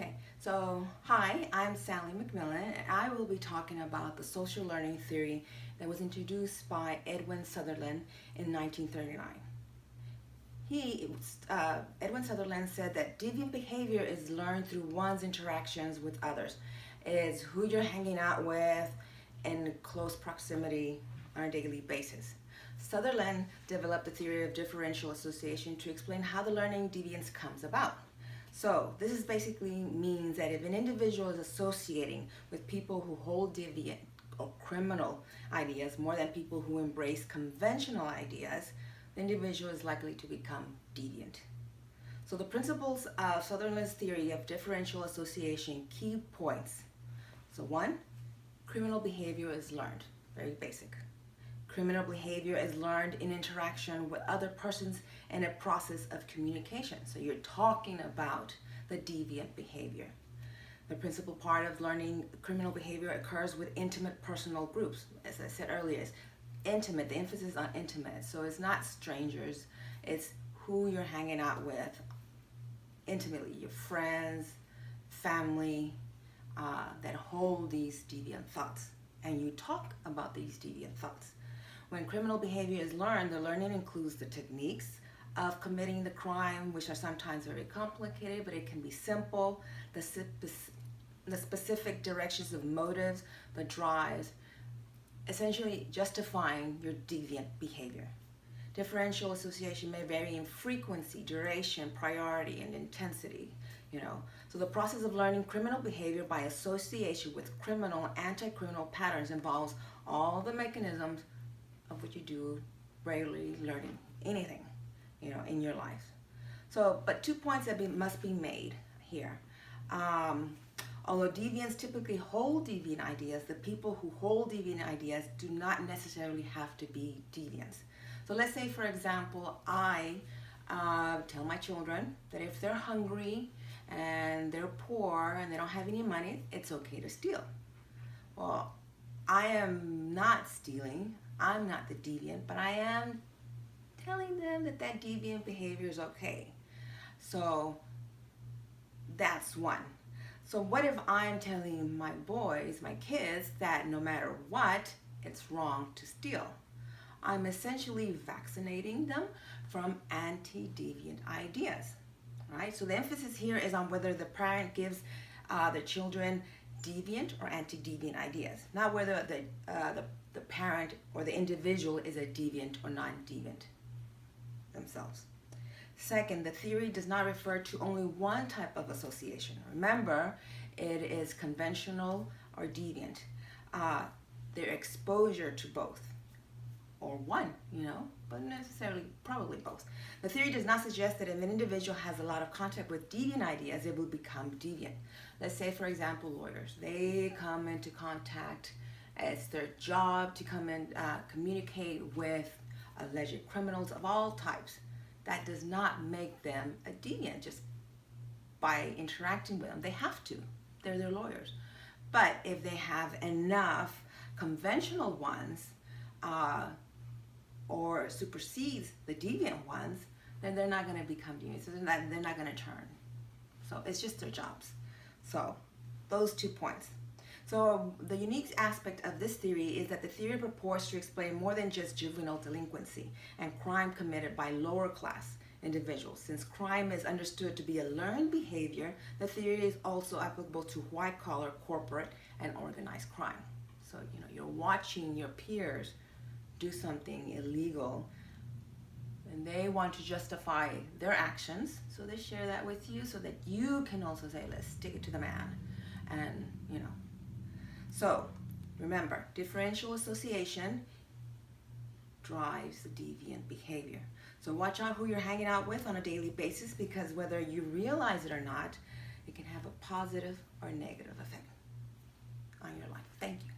Okay, so hi, I'm Sally McMillan, and I will be talking about the social learning theory that was introduced by Edwin Sutherland in 1939. Edwin Sutherland said that deviant behavior is learned through one's interactions with others. It's who you're hanging out with in close proximity on a daily basis. Sutherland developed the theory of differential association to explain how the learning deviance comes about. So this is basically means that if an individual is associating with people who hold deviant or criminal ideas more than people who embrace conventional ideas, the individual is likely to become deviant. So the principles of Sutherland's theory of differential association, key points. So one, criminal behavior is learned, very basic. Criminal behavior is learned in interaction with other persons in a process of communication. So you're talking about the deviant behavior. The principal part of learning criminal behavior occurs with intimate personal groups. As I said earlier, it's intimate, the emphasis on intimate. So it's not strangers, it's who you're hanging out with intimately, your friends, family, that hold these deviant thoughts. And you talk about these deviant thoughts. When criminal behavior is learned, the learning includes the techniques of committing the crime, which are sometimes very complicated, but it can be simple, the specific directions of motives, the drives, essentially justifying your deviant behavior. Differential association may vary in frequency, duration, priority, and intensity. So the process of learning criminal behavior by association with criminal and anti-criminal patterns involves all the mechanisms of what you do regularly learning anything, in your life. So, but 2 points that must be made here. Although deviants typically hold deviant ideas, the people who hold deviant ideas do not necessarily have to be deviants. So let's say, for example, I tell my children that if they're hungry and they're poor and they don't have any money, it's okay to steal. Well, I am not stealing. I'm not the deviant, but I am telling them that deviant behavior is okay. So that's one. So what if I'm telling my boys, my kids, that no matter what, it's wrong to steal? I'm essentially vaccinating them from anti-deviant ideas, right? So the emphasis here is on whether the parent gives their children deviant or anti-deviant ideas, not whether the parent or the individual is a deviant or non-deviant themselves. Second, the theory does not refer to only one type of association. Remember, it is conventional or deviant. Their exposure to both, or one, but necessarily probably both. The theory does not suggest that if an individual has a lot of contact with deviant ideas, it will become deviant. Let's say, for example, lawyers. They come into contact, it's their job to come and communicate with alleged criminals of all types. That does not make them a deviant just by interacting with them. They have to. They're their lawyers. But if they have enough conventional ones or supersedes the deviant ones, then they're not going to become deviant. So they're not going to turn. So it's just their jobs. So those 2 points. So the unique aspect of this theory is that the theory purports to explain more than just juvenile delinquency and crime committed by lower class individuals. Since crime is understood to be a learned behavior, the theory is also applicable to white collar, corporate, and organized crime. So you're watching your peers do something illegal and they want to justify their actions, so they share that with you so that you can also say, let's stick it to the man. And so remember, differential association drives the deviant behavior. So watch out who you're hanging out with on a daily basis, because whether you realize it or not, it can have a positive or negative effect on your life. Thank you.